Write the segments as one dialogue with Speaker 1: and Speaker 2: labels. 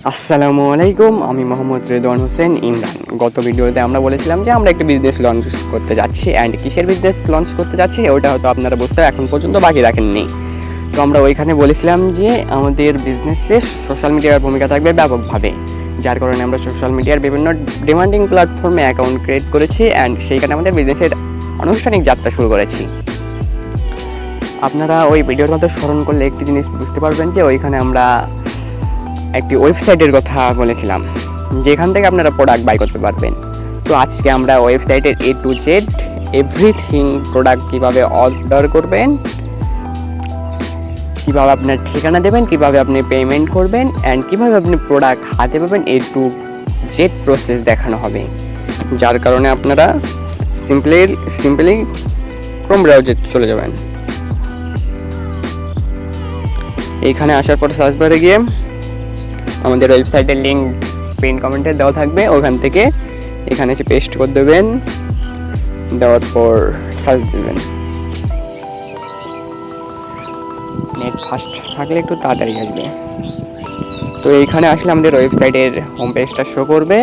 Speaker 1: আসসালামু আলাইকুম, আমি মোহাম্মদ রেদওয়ান হোসেন ইমরান। গত ভিডিওতে আমরা বলেছিলাম যে আমরা একটা বিজনেস লঞ্চ করতে যাচ্ছি, অ্যান্ড কিসের বিজনেস লঞ্চ করতে যাচ্ছি ওটা হয়তো আপনারা বুঝতে এখন পর্যন্ত বাকি রাখেননি। তো আমরা ওইখানে বলেছিলাম যে আমাদের বিজনেসে সোশ্যাল মিডিয়ার ভূমিকা থাকবে ব্যাপকভাবে, যার কারণে আমরা সোশ্যাল মিডিয়ার বিভিন্ন ডিমান্ডিং প্ল্যাটফর্মে অ্যাকাউন্ট ক্রিয়েট করেছি, অ্যান্ড সেইখানে আমাদের বিজনেসের আনুষ্ঠানিক যাত্রা শুরু করেছি। আপনারা ওই ভিডিওর মধ্যে স্মরণ করলে একটি জিনিস বুঝতে পারবেন যে ওইখানে আমরা একটি ওয়েবসাইটের কথা বলেছিলাম যেখান থেকে আপনারা প্রোডাক্ট বাই করতে পারবেন। তো আজকে আমরা ওয়েবসাইটের A to Z everything product কীভাবে অর্ডার করবেন, কীভাবে আপনার ঠিকানা দেবেন, কীভাবে আপনি পেমেন্ট করবেন, অ্যান্ড কীভাবে আপনি প্রোডাক্ট হাতে পাবেন, A to Z প্রসেস দেখানো হবে। যার কারণে আপনারা সিম্পলি ক্রোম ব্রাউজারে চলে যাবেন। এইখানে আসার পর সার্চ বারে গিয়ে আমাদের ওয়েবসাইটের লিঙ্ক পিন কমেন্টে দেওয়া থাকবে, ওখান থেকে এখানে এসে পেস্ট করে দেবেন, দেওয়ার পর সার্চ দেবেন। নেট ফাস্ট থাকলে একটু তাড়াতাড়ি আসবে। তো এইখানে আসলে আমাদের ওয়েবসাইটের হোম পেজটা শো করবে।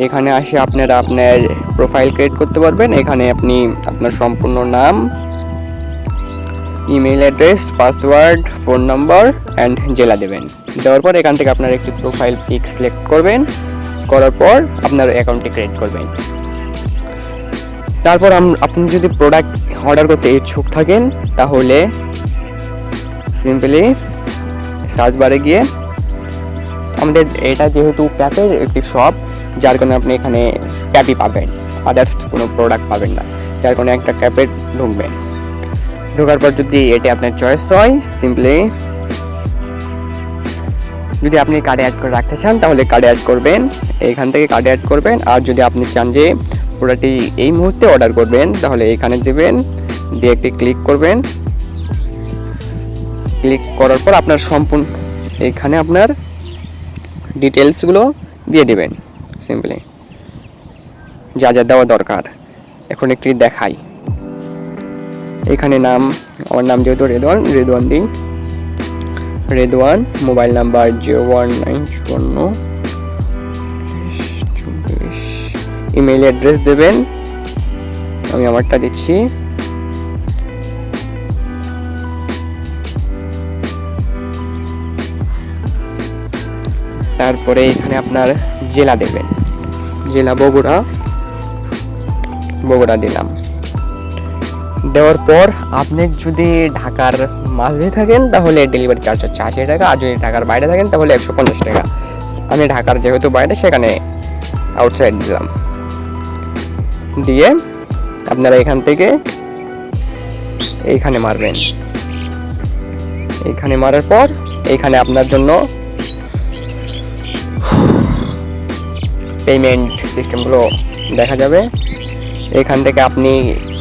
Speaker 1: এখানে আসে আপনারা আপনার প্রোফাইল ক্রিয়েট করতে পারবেন। এখানে আপনি আপনার সম্পূর্ণ নাম, email address, password, phone number and জেলা দেবেন। দেওয়ার পর এখান থেকে আপনার একটি প্রোফাইল পিক সিলেক্ট করবেন, করার পর আপনার অ্যাকাউন্টটি ক্রিয়েট করবেন। তারপর আপনি যদি প্রোডাক্ট অর্ডার করতে ইচ্ছুক থাকেন তাহলে সিম্পলি সার্চ বারে গিয়ে আমাদের এটা যেহেতু ক্যাপের একটি শপ, যার কারণে আপনি এখানে ক্যাপই পাবেন, আদার্স কোনো প্রোডাক্ট পাবেন না। যার কারণে একটা ক্যাপে ঢুকবেন। ঢোকার পর যদি এটা আপনার চয়েস হয়, সিম্পলি যদি আপনি কার্ডে অ্যাড করে রাখতে চান তাহলে কার্ডে অ্যাড করবেন, এইখান থেকে কার্ডে অ্যাড করবেন। আর যদি আপনি চান যে প্রোডাক্টটি এই মুহূর্তে অর্ডার করবেন তাহলে এখানে দেবেন, দিয়ে একটি ক্লিক করবেন। ক্লিক করার পর আপনার সম্পূর্ণ এখানে আপনার ডিটেলসগুলো দিয়ে দেবেন, সিম্পলি যা যা দেওয়া দরকার। এখন একটি দেখাই, এখানে নাম, আমার নাম যেহেতু রেদওয়ান দিই, Redwan. Mobile number 01954। Email address দেবেন, আমি আমারটা দিচ্ছি। তারপরে এখানে আপনার জেলা দেবেন, জেলা বগুড়া দিলাম। দেওয়ার পর আপনি যদি ঢাকার মাঝে থাকেন তাহলে ডেলিভারি চার্জ হচ্ছে 80 টাকা, আর যদি ঢাকার বাইরে থাকেন তাহলে 150 টাকা। আমি ঢাকার যেহেতু বাইরে সেখানে আউটসাইড দিলাম। দিয়ে আপনারা এখান থেকে এইখানে মারবেন। এইখানে মারার পর এইখানে আপনার জন্য পেমেন্ট সিস্টেমগুলো দেখা যাবে। এখান থেকে আপনি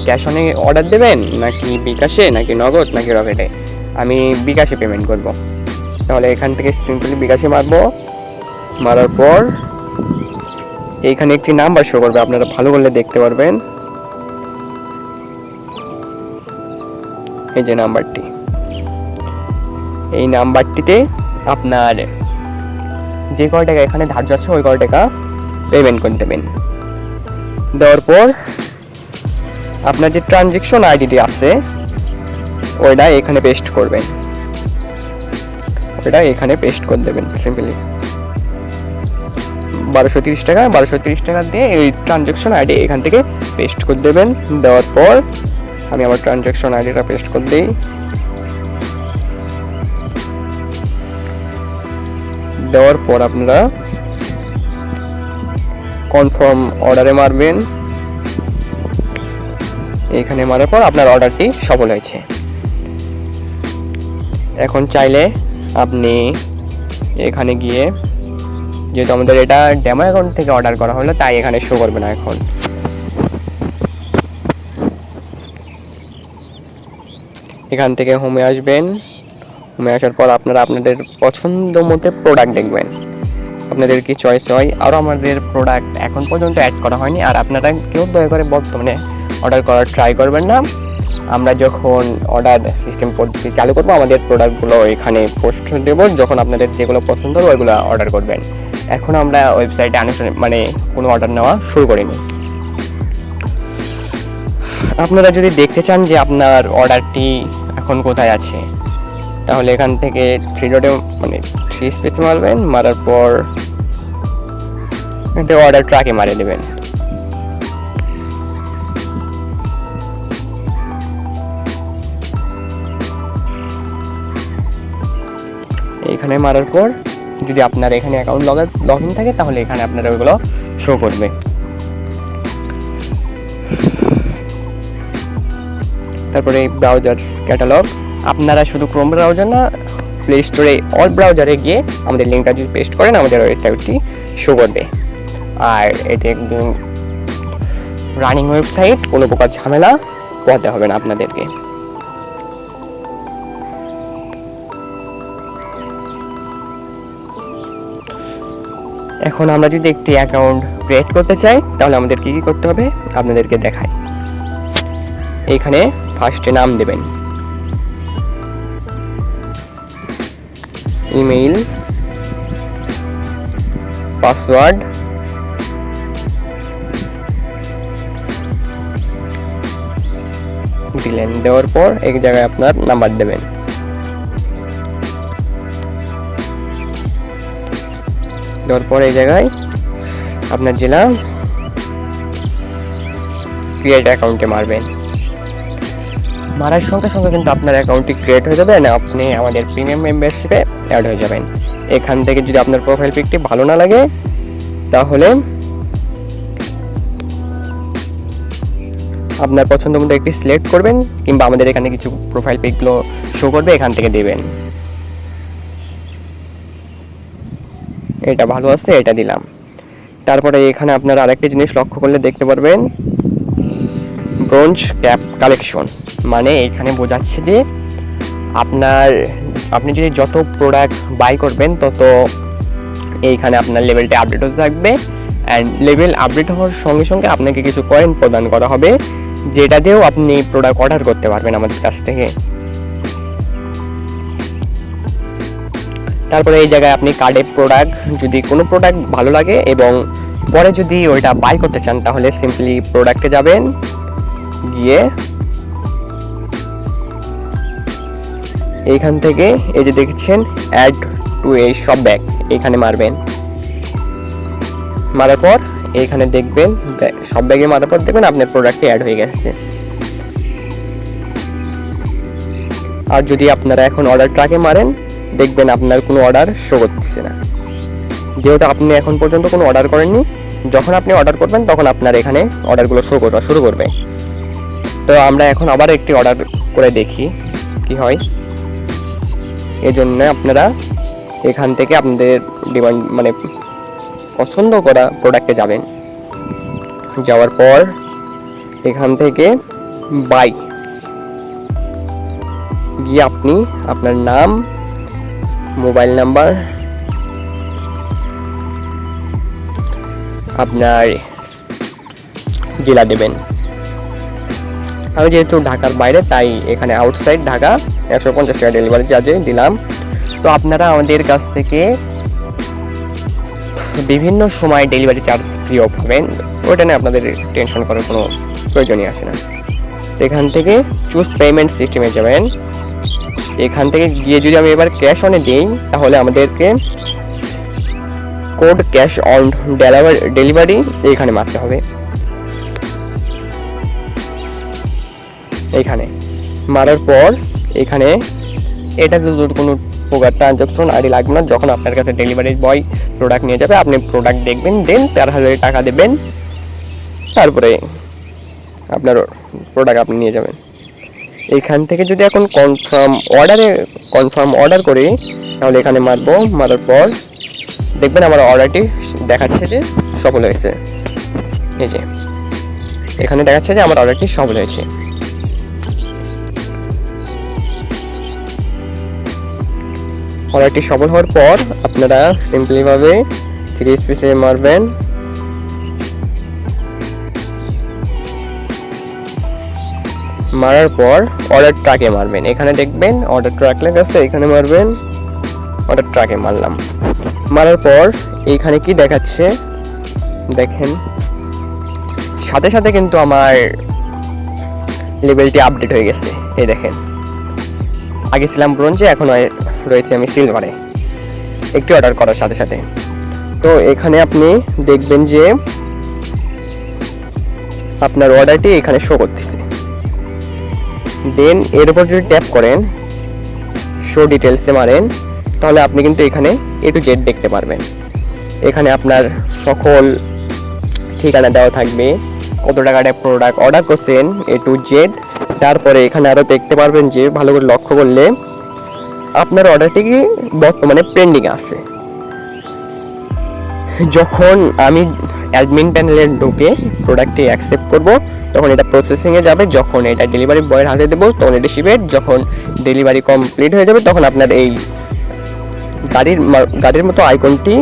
Speaker 1: ক্যাশ অনে অর্ডার দেবেন নাকি বিকাশে, নাকি নগদ, নাকি রকেটে। আমি বিকাশে পেমেন্ট করব, তাহলে এখান থেকে সিম্পলি বিকাশে মারার পর এইখানে একটি নাম্বার শো করবে, আপনারা ভালো করলে দেখতে পারবেন। এই যে নাম্বারটি, এই নাম্বারটিতে আপনার যে কয় টাকা এখানে ধার্য আছে ওই কয় টাকা পেমেন্ট করে দেবেন। দেওয়ার পর আপনার যে ট্রানজ্যাকশন আইডিটি আছে ওইটা এখানে পেস্ট করবেন, ওইটা এখানে পেস্ট করে দেবেন। সিম্পলি 1230 টাকা দিয়ে এই ট্রানজ্যাকশন আইডি এখান থেকে পেস্ট করে দেবেন। দেওয়ার পর আমি আমার ট্রানজ্যাকশন আইডিটা পেস্ট করে দিই। দেওয়ার পর আপনারা কনফার্ম অর্ডারে মারবেন। এখানে মারার পর আপনার অর্ডারটি সফল হয়েছে। এখন চাইলে আপনি এখানে গিয়ে, যেহেতু আমাদের এটা ডেমো অ্যাকাউন্ট থেকে অর্ডার করা হলো তাই এখানে শো করবে না। এখন এখান থেকে হোমে আসবেন। হোমে আসার পর আপনারা আপনাদের পছন্দ মতো প্রোডাক্ট দেখবেন, আপনাদের কি চয়েস হয়। আরও আমাদের প্রোডাক্ট এখন পর্যন্ত অ্যাড করা হয়নি, আর আপনারা কেউ দয়া করে বর্তমানে অর্ডার করার ট্রাই করবেন না। আমরা যখন অর্ডার সিস্টেম পদ্ধতি চালু করবো আমাদের প্রোডাক্টগুলো এখানে পোস্ট দেবো, যখন আপনাদের যেগুলো পছন্দ হবে ওইগুলো অর্ডার করবেন। এখন আমরা ওয়েবসাইটে আনুষ্ঠানিক মানে কোনো অর্ডার নেওয়া শুরু করিনি। আপনারা যদি দেখতে চান যে আপনার অর্ডারটি এখন কোথায় আছে, তাহলে এখান থেকে 3 ডটে মানে 3 স্পেস মারবেন, মারার পর অর্ডার ট্র্যাকে মারিয়ে দেবেন। এখানে মারার পর যদি আপনার এখানে অ্যাকাউন্ট লগ ইন থাকে তাহলে এখানে আপনারা ওইগুলো শো করবে। তারপরে ব্রাউজার ক্যাটালগ, আপনারা শুধু ক্রোম ব্রাউজার না, প্লে স্টোরে অল ব্রাউজারে গিয়ে আমাদের লিঙ্কটা যদি পেস্ট করেন আমাদের ওয়েবসাইটটি শো করবে। আর এটি একদম রানিং ওয়েবসাইট, কোনো প্রকার ঝামেলা পোহাতে হবে না আপনাদেরকে। এখন আমরা যদি একটি অ্যাকাউন্ট ক্রিয়েট করতে চাই তাহলে আমাদের কি কি করতে হবে আপনাদেরকে দেখাই। এখানে ফার্স্টে নাম দেবেন, ইমেইল, পাসওয়ার্ড, দিলেন। দেওয়ার পর এক জায়গায় আপনার নাম্বার দেবেন। দেওয়ার পর এই জায়গায় আপনার জেলা, ক্রিয়েট অ্যাকাউন্টে মারবেন। মারার সঙ্গে সঙ্গে কিন্তু আপনার অ্যাকাউন্টটি ক্রিয়েট হয়ে যাবে, না আপনি আমাদের প্রিমিয়াম মেম্বারশিপে অ্যাড হয়ে যাবেন। এখান থেকে যদি আপনার প্রোফাইল পিকটি ভালো না লাগে তাহলে আপনার পছন্দ মতো একটি সিলেক্ট করবেন, কিংবা আমাদের এখানে কিছু প্রোফাইল পিকগুলো শো করবে, এখান থেকে দেবেন। এটা ভালো আছে, এটা দিলাম। তারপরে এখানে আপনারা আরেকটা জিনিস লক্ষ্য করলে দেখতে পারবেন, ব্রোঞ্জ ক্যাপ কালেকশন, মানে এখানে বোঝাচ্ছে যে আপনি যদি যত প্রোডাক্ট বাই করবেন তত এইখানে আপনার লেভেলটা আপডেট হতে থাকবে। অ্যান্ড লেভেল আপডেট হওয়ার সঙ্গে সঙ্গে আপনাকে কিছু কয়েন প্রদান করা হবে, যেটা দিয়েও আপনি প্রোডাক্ট অর্ডার করতে পারবেন আমাদের কাছ থেকে। তারপরে এই জায়গায় আপনি কার্ডে প্রোডাক্ট, যদি কোনো প্রোডাক্ট ভালো লাগে এবং পরে যদি ওইটা বাই করতে চান তাহলে সিম্পলি প্রোডাক্টে যাবেন, গিয়ে এইখান থেকে এই যে দেখছেন অ্যাড টু এই শপ ব্যাগ, এইখানে মারবেন। মারার পর এইখানে দেখবেন শপ ব্যাগে মারার পর দেখবেন আপনার প্রোডাক্টটি অ্যাড হয়ে গেছে। আর যদি আপনারা এখন অর্ডার ট্র্যাকে মারেন দেখবেন আপনার কোনো অর্ডার শো করতেছে না, যেহেতু আপনি এখন পর্যন্ত কোনো অর্ডার করেননি। যখন আপনি অর্ডার করবেন তখন আপনার এখানে অর্ডারগুলো শো করা শুরু করবে। তো আমরা এখন আবার একটি অর্ডার করে দেখি কি হয়। এই জন্য আপনারা এখান থেকে আপনাদের ডিমান্ড মানে পছন্দ করা প্রোডাক্টে যাবেন। যাওয়ার পর এখান থেকে বাই গিয়ে আপনি আপনার নাম, মোবাইল নাম্বার, আপনার জেলা দেবেন। আমি যেহেতু ঢাকার বাইরে তাই এখানে আউটসাইড ঢাকা 150 টাকা ডেলিভারি চার্জে দিলাম। তো আপনারা আমাদের কাছ থেকে বিভিন্ন সময় ডেলিভারি চার্জ ফ্রিও পাবেন, ওইটা নিয়ে আপনাদের টেনশন করার কোনো প্রয়োজনই আসে না। এখান থেকে চুজ পেমেন্ট সিস্টেমে যাবেন। এখান থেকে গিয়ে যদি আমি এবার ক্যাশ অনে দিই তাহলে আমাদেরকে কোড ক্যাশ অন ডেলিভারি এইখানে মারতে হবে। এইখানে মারার পর এখানে এটা যদি কোনো প্রকার ট্রানজাকশন আইডি লাগবে না। যখন আপনার কাছে ডেলিভারি বয় প্রোডাক্ট নিয়ে যাবে আপনি প্রোডাক্ট দেখবেন, দেন 13,000 টাকা দেবেন, তারপরে আপনার প্রোডাক্ট আপনি নিয়ে যাবেন। এইখান থেকে যদি এখন কনফার্ম অর্ডার করি তাহলে এখানে মারবো। মারার পর দেখবেন আমার অর্ডারটি দেখাচ্ছে যে সফল হয়েছে। এই যে এখানে দেখাচ্ছে যে আমার অর্ডারটি সফল হয়েছে। অর্ডারটি সফল হওয়ার পর আপনারা সিম্পলি ভাবে 3 স্পেসে মারবেন। মারার পর অর্ডার ট্র্যাকে মারবেন, এখানে দেখবেন অর্ডার ট্র্যাক লেখা আছে, এখানে মারবেন, অর্ডার ট্র্যাকে মারলাম। মারার পর এইখানে কি দেখাচ্ছে দেখেন, সাথে সাথে কিন্তু আমার লেভেলটি আপডেট হয়ে গেছে। এই দেখেন, আগে ছিলাম ব্রোঞ্জে, এখন রয়েছে আমি সিলভারে একটি অর্ডার করার সাথে সাথে। তো এখানে আপনি দেখবেন যে আপনার অর্ডারটি এখানে শো করতেছে। দেন এর উপর যদি ট্যাপ করেন, শো ডিটেলসে মারেন, তাহলে আপনি কিন্তু এখানে A to Z দেখতে পারবেন। এখানে আপনার সকল ঠিকানা দেওয়া থাকবে, কত টাকাটা প্রোডাক্ট অর্ডার করছেন A to Z। তারপরে এখানে আরও দেখতে পারবেন যে ভালো করে লক্ষ্য করলে আপনার অর্ডারটি কি বর্তমানে পেন্ডিং আছে। যখন আমি অ্যাডমিন প্যানেলে ঢুকে প্রোডাক্টটি অ্যাকসেপ্ট করব, তখন এটা প্রসেসিংয়ে যাবে। যখন এটা ডেলিভারি বয়ের হাতে দেবো, তখন এটা শিপের। যখন ডেলিভারি কমপ্লিট হয়ে যাবে, তখন আপনার এই গাড়ির মতো আইকনটি,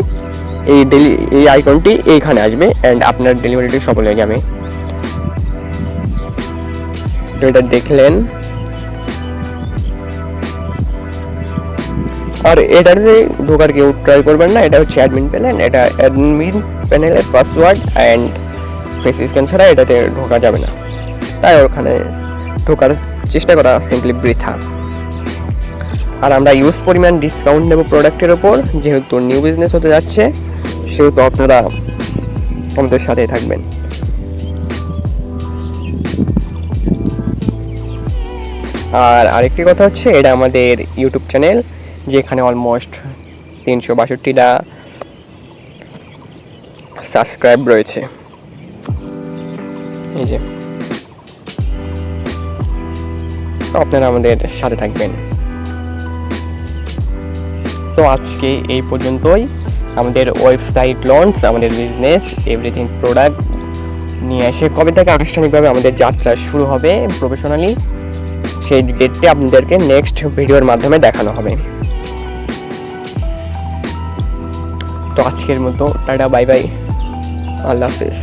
Speaker 1: এই আইকনটি এইখানে আসবে অ্যান্ড আপনার ডেলিভারিটি সফল হয়ে যাবে। তো এটা দেখলেন। আর এটাতে ঢোকার কেউ ট্রাই করবেন না, এটা হচ্ছে অ্যাডমিন প্যানেল। এটা অ্যাডমিন প্যানেলের পাসওয়ার্ড অ্যান্ড ফেস স্ক্যান ছাড়া এটাতে ঢোকা যাবে না, তাই ওখানে ঢোকার চেষ্টা করা সিম্পলি বৃথা। আর আমরা ইউজ পরিমাণ ডিসকাউন্ট দেবো প্রোডাক্টের ওপর, যেহেতু নিউ বিজনেস হতে যাচ্ছে, সেহেতু আপনারা আমাদের সাথেই থাকবেন। আর আরেকটি কথা হচ্ছে, এটা আমাদের ইউটিউব চ্যানেল, যেখানে অলমোস্ট 362টা সাবস্ক্রাইব রয়েছে। এই যে, আপনারা আমাদের সাথে থাকবেন। তো আজকে এই পর্যন্তই। আমাদের ওয়েবসাইট লঞ্চ, আমাদের বিজনেস, এভরিথিং প্রোডাক্ট নিয়ে এসে কবে থেকে আনুষ্ঠানিকভাবে আমাদের যাত্রা শুরু হবে প্রফেশনালি, সেই ডেটটি আপনাদেরকে নেক্সট ভিডিওর মাধ্যমে দেখানো হবে। তো আজকের মতো টাটা, বাই বাই, আল্লাহ হাফেজ।